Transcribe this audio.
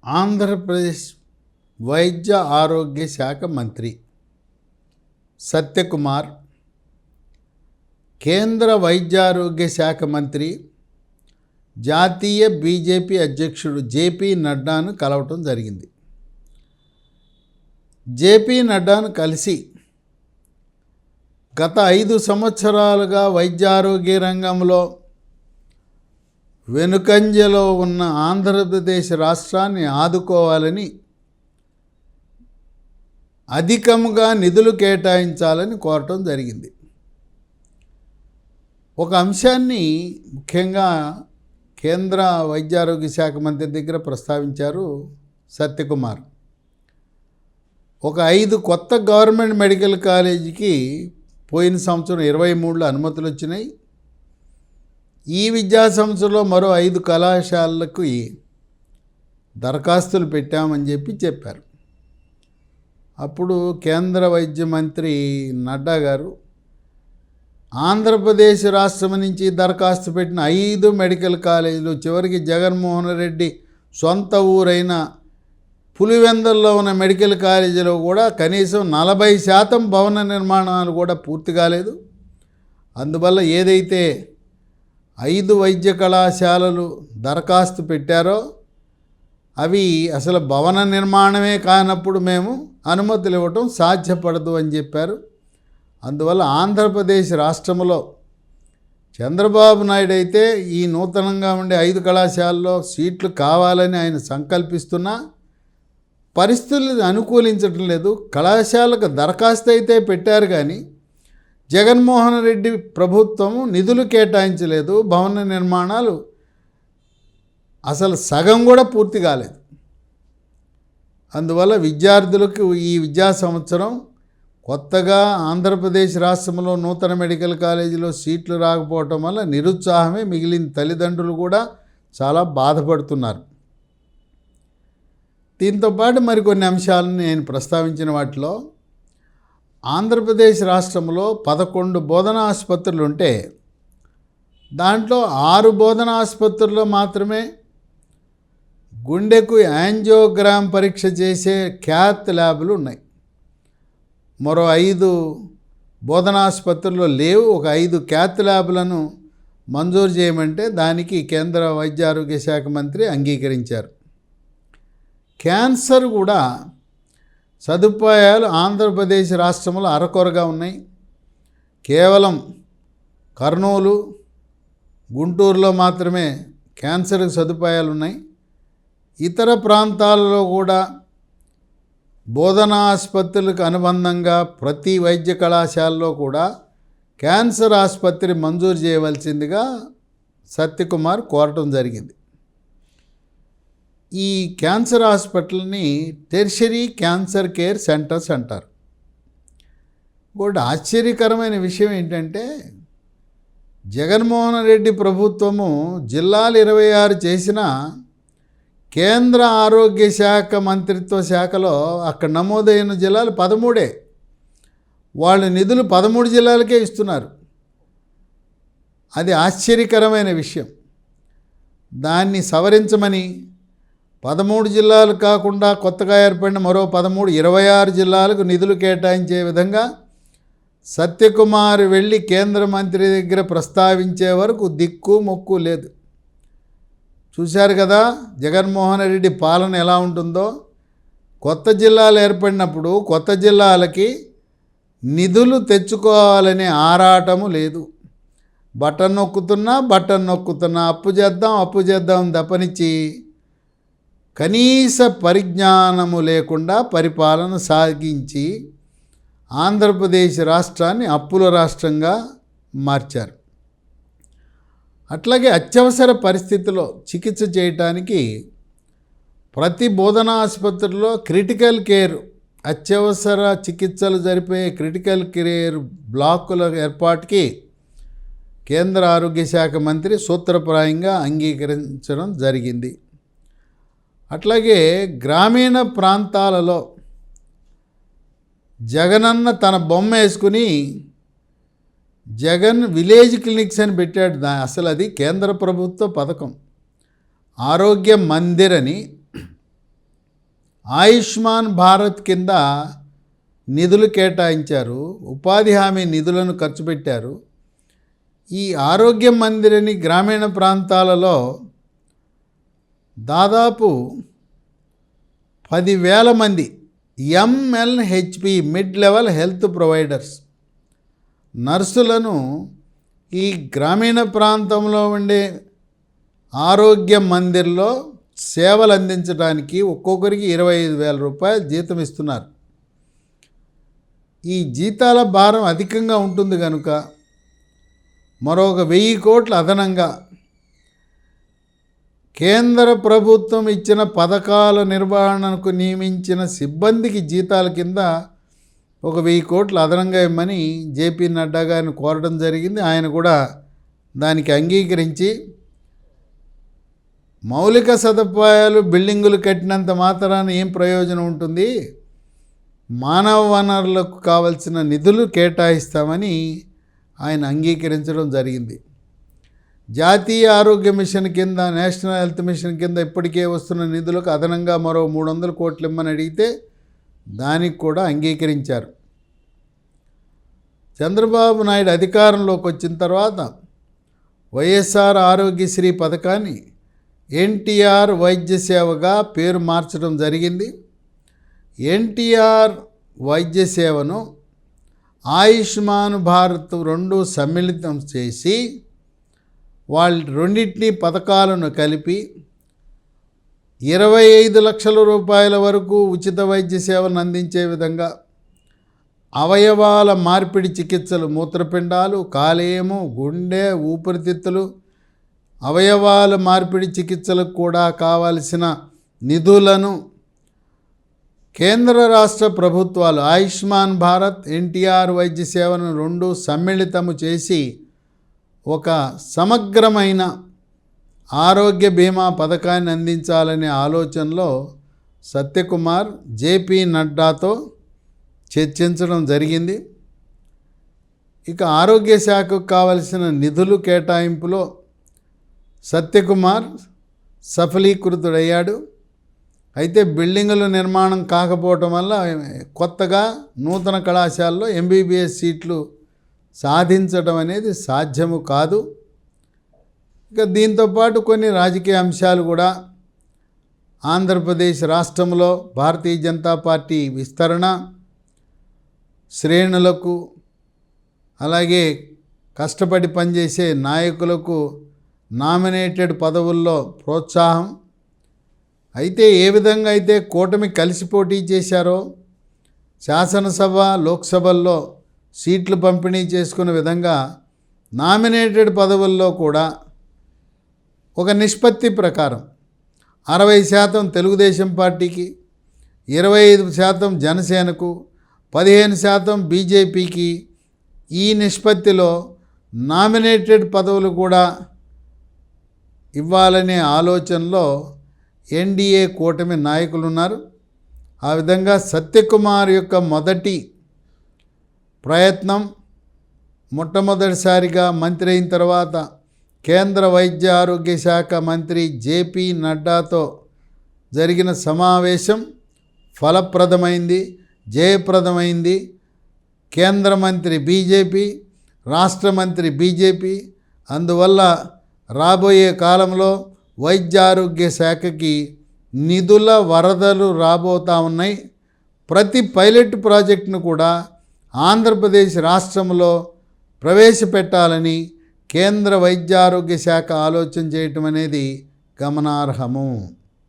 ఆంధ్రప్రదేశ్ వైద్య ఆరోగ్య శాఖ మంత్రి సత్యకుమార్ కేంద్ర వైద్యారోగ్య శాఖ మంత్రి జాతీయ బీజేపీ అధ్యక్షుడు జేపీ నడ్డాను కలవటం జరిగింది. జేపీ నడ్డాను కలిసి గత 5 సంవత్సరాలుగా వైద్యారోగ్య రంగంలో వెనుకంజలో ఉన్న ఆంధ్రప్రదేశ్ రాష్ట్రాన్ని ఆదుకోవాలని, అధికంగా నిధులు కేటాయించాలని కోరటం జరిగింది. ఒక అంశాన్ని ముఖ్యంగా కేంద్ర వైద్యారోగ్య శాఖ మంత్రి దగ్గర ప్రస్తావించారు సత్యకుమార్. ఒక 5 కొత్త గవర్నమెంట్ మెడికల్ కాలేజీకి పోయిన సంవత్సరం 23లో అనుమతులు వచ్చినాయి. ఈ విద్యా సంవత్సరంలో మరో 5 కళాశాలలకు దరఖాస్తులు పెట్టామని చెప్పారు. అప్పుడు కేంద్ర వైద్య మంత్రి నడ్డా గారు ఆంధ్రప్రదేశ్ రాష్ట్రం నుంచి దరఖాస్తు పెట్టిన 5 మెడికల్ కాలేజీలు చివరికి జగన్మోహన్ రెడ్డి సొంత ఊరైన పులివెందుల్లో ఉన్న మెడికల్ కాలేజీలో కూడా కనీసం 40% భవన నిర్మాణాలు కూడా పూర్తి కాలేదు. అందువల్ల ఏదైతే 5 వైద్య కళాశాలలు దరఖాస్తు పెట్టారో అవి అసలు భవన నిర్మాణమే కానప్పుడు మేము అనుమతులు ఇవ్వటం సాధ్యపడదు అని చెప్పారు. అందువల్ల ఆంధ్రప్రదేశ్ రాష్ట్రంలో చంద్రబాబు నాయుడు అయితే ఈ నూతనంగా ఉండే 5 కళాశాలలో సీట్లు కావాలని ఆయన సంకల్పిస్తున్నా పరిస్థితులు అనుకూలించటం లేదు. కళాశాలకు దరఖాస్తు అయితే పెట్టారు కానీ జగన్మోహన్ రెడ్డి ప్రభుత్వము నిధులు కేటాయించలేదు. భవన నిర్మాణాలు అసలు సగం కూడా పూర్తి కాలేదు. అందువల్ల విద్యార్థులకు ఈ విద్యా సంవత్సరం కొత్తగా ఆంధ్రప్రదేశ్ రాష్ట్రంలో నూతన మెడికల్ కాలేజీలో సీట్లు రాకపోవటం వల్ల నిరుత్సాహమే మిగిలిన తల్లిదండ్రులు కూడా చాలా బాధపడుతున్నారు. దీంతోపాటు మరికొన్ని అంశాలను నేను ప్రస్తావించిన వాటిలో ఆంధ్రప్రదేశ్ రాష్ట్రంలో 11 బోధనా ఆసుపత్రులు ఉంటే దాంట్లో 6 బోధనా ఆసుపత్రుల్లో మాత్రమే గుండెకు యాంజియోగ్రామ్ పరీక్ష చేసే క్యాత్ ల్యాబ్లు ఉన్నాయి. మరో 5 బోధనా ఆసుపత్రుల్లో లేవు. ఒక 5 క్యాత్ ల్యాబ్లను మంజూరు చేయమంటే దానికి కేంద్ర వైద్య ఆరోగ్య శాఖ మంత్రి అంగీకరించారు. క్యాన్సర్ కూడా సదుపాయాలు ఆంధ్రప్రదేశ్ రాష్ట్రంలో అరకొరగా ఉన్నాయి. కేవలం కర్నూలు, గుంటూరులో మాత్రమే క్యాన్సర్కి సదుపాయాలు ఉన్నాయి. ఇతర ప్రాంతాలలో కూడా బోధనా ఆసుపత్రులకు అనుబంధంగా ప్రతి వైద్య కళాశాలలో కూడా క్యాన్సర్ ఆసుపత్రి మంజూరు చేయవలసిందిగా సత్యకుమార్ కోరటం జరిగింది. ఈ క్యాన్సర్ హాస్పిటల్ని టెర్షరీ క్యాన్సర్ కేర్ సెంటర్స్ అంటారు. ఇంకోటి ఆశ్చర్యకరమైన విషయం ఏంటంటే జగన్మోహన్ రెడ్డి ప్రభుత్వము జిల్లాలు 26 చేసిన కేంద్ర ఆరోగ్య శాఖ మంత్రిత్వ శాఖలో అక్కడ నమోదైన జిల్లాలు 13. వాళ్ళు నిధులు 13 జిల్లాలకే ఇస్తున్నారు. అది ఆశ్చర్యకరమైన విషయం. దాన్ని సవరించమని 13 జిల్లాలు కాకుండా కొత్తగా ఏర్పడిన మరో 13, 26 జిల్లాలకు నిధులు కేటాయించే విధంగా సత్యకుమార్ వెళ్ళి కేంద్ర మంత్రి దగ్గర ప్రస్తావించే వరకు దిక్కు మొక్కు లేదు. చూశారు కదా జగన్మోహన్ రెడ్డి పాలన ఎలా ఉంటుందో. కొత్త జిల్లాలు ఏర్పడినప్పుడు కొత్త జిల్లాలకి నిధులు తెచ్చుకోవాలనే ఆరాటము లేదు. బటన్ నొక్కుతున్నా అప్పు చేద్దాం తప్పనిచ్చి కనీస పరిజ్ఞానము లేకుండా పరిపాలన సాగించి ఆంధ్రప్రదేశ్ రాష్ట్రాన్ని అప్పుల రాష్ట్రంగా మార్చారు. అట్లాగే అత్యవసర పరిస్థితిలో చికిత్స చేయటానికి ప్రతి బోధనా ఆసుపత్రిలో క్రిటికల్ కేర్ అత్యవసర చికిత్సలు జరిపే క్రిటికల్ కేర్ బ్లాకుల ఏర్పాటుకి కేంద్ర ఆరోగ్య శాఖ మంత్రి సూత్రప్రాయంగా అంగీకరించడం జరిగింది. అట్లాగే గ్రామీణ ప్రాంతాలలో జగనన్న తన బొమ్మ వేసుకుని జగన్ విలేజ్ క్లినిక్స్ అని పెట్టాడు. అసలు అది కేంద్ర ప్రభుత్వ పథకం. ఆరోగ్య మందిర్ అని ఆయుష్మాన్ భారత్ కింద నిధులు కేటాయించారు, ఉపాధి హామీ నిధులను ఖర్చు పెట్టారు. ఈ ఆరోగ్య మందిరని గ్రామీణ ప్రాంతాలలో దాదాపు 10,000 మంది MLHP mid level health providers నర్సులను ఈ గ్రామీణ ప్రాంతంలో ఉండే ఆరోగ్య మందిర్లో సేవలు అందించడానికి ఒక్కొక్కరికి 25,000 రూపాయలు జీతం ఇస్తున్నారు. ఈ జీతాల భారం అధికంగా ఉంటుంది కనుక మరొక 1,000 కోట్లు అదనంగా కేంద్ర ప్రభుత్వం ఇచ్చిన పథకాల నిర్వహణకు నియమించిన సిబ్బందికి జీతాల కింద ఒక 1,000 కోట్లు అదనంగా ఇవ్వమని జేపీ నడ్డా గారిని కోరడం జరిగింది. ఆయన కూడా దానికి అంగీకరించి మౌలిక సదుపాయాలు బిల్డింగులు కట్టినంత మాత్రాన ఏం ప్రయోజనం ఉంటుంది, మానవ వనరులకు కావలసిన నిధులు కేటాయిస్తామని ఆయన అంగీకరించడం జరిగింది. జాతీయ ఆరోగ్య మిషన్ కింద, నేషనల్ హెల్త్ మిషన్ కింద ఇప్పటికే వస్తున్న నిధులకు అదనంగా మరో 300 కోట్లు ఇమ్మని అడిగితే దానికి కూడా అంగీకరించారు. చంద్రబాబు నాయుడు అధికారంలోకి వచ్చిన తర్వాత వైఎస్ఆర్ ఆరోగ్యశ్రీ పథకాన్ని ఎన్టీఆర్ వైద్య సేవగా పేరు మార్చడం జరిగింది. ఎన్టీఆర్ వైద్య సేవను ఆయుష్మాన్ భారత్ రెండు సమ్మిళితం చేసి వాళ్ళ రెండింటినీ పథకాలను కలిపి 25 లక్షల రూపాయల వరకు ఉచిత వైద్య సేవలను అందించే విధంగా అవయవాల మార్పిడి చికిత్సలు, మూత్రపిండాలు, కాలేయము, గుండె, ఊపిరితిత్తులు అవయవాల మార్పిడి చికిత్సలకు కూడా కావలసిన నిధులను కేంద్ర రాష్ట్ర ప్రభుత్వాలు ఆయుష్మాన్ భారత్, ఎన్టీఆర్ వైద్య సేవను రెండు సమ్మిళితము చేసి ఒక సమగ్రమైన ఆరోగ్య బీమా పథకాన్ని అందించాలనే ఆలోచనలో సత్యకుమార్ జేపీ నడ్డాతో చర్చించడం జరిగింది. ఇక ఆరోగ్య శాఖకు కావలసిన నిధులు కేటాయింపులో సత్యకుమార్ సఫలీకృతుడయ్యాడు. అయితే బిల్డింగుల నిర్మాణం కాకపోవటం వల్ల కొత్తగా నూతన కళాశాలలో MBBS సీట్లు సాధించడం అనేది సాధ్యము కాదు. ఇక దీంతోపాటు కొన్ని రాజకీయ అంశాలు కూడా ఆంధ్రప్రదేశ్ రాష్ట్రంలో భారతీయ జనతా పార్టీ విస్తరణ, శ్రేణులకు అలాగే కష్టపడి పనిచేసే నాయకులకు నామినేటెడ్ పదవుల్లో ప్రోత్సాహం. అయితే ఏ విధంగా అయితే కూటమి కలిసి పోటీ చేశారో శాసనసభ, లోక్సభల్లో సీట్లు పంపిణీ చేసుకునే విధంగా నామినేటెడ్ పదవుల్లో కూడా ఒక నిష్పత్తి ప్రకారం 60% తెలుగుదేశం పార్టీకి, 25% జనసేనకు, 15% బీజేపీకి ఈ నిష్పత్తిలో నామినేటెడ్ పదవులు కూడా ఇవ్వాలనే ఆలోచనలో ఎన్డీఏ కూటమి నాయకులు ఉన్నారు. ఆ విధంగా సత్యకుమార్ యొక్క మొదటి ప్రయత్నం మొట్టమొదటిసారిగా మంత్రి అయిన తర్వాత కేంద్ర వైద్య ఆరోగ్య శాఖ మంత్రి జేపీ నడ్డాతో జరిగిన సమావేశం ఫలప్రదమైంది, జయప్రదమైంది. కేంద్ర మంత్రి బీజేపీ, రాష్ట్ర మంత్రి బీజేపీ. అందువల్ల రాబోయే కాలంలో వైద్య ఆరోగ్య శాఖకి నిధుల వరదలు రాబోతూ ఉన్నాయి. ప్రతి పైలట్ ప్రాజెక్టును కూడా ఆంధ్రప్రదేశ్ రాష్ట్రంలో ప్రవేశపెట్టాలని కేంద్ర వైద్య ఆరోగ్య శాఖ ఆలోచన చేయటం అనేది గమనార్హము.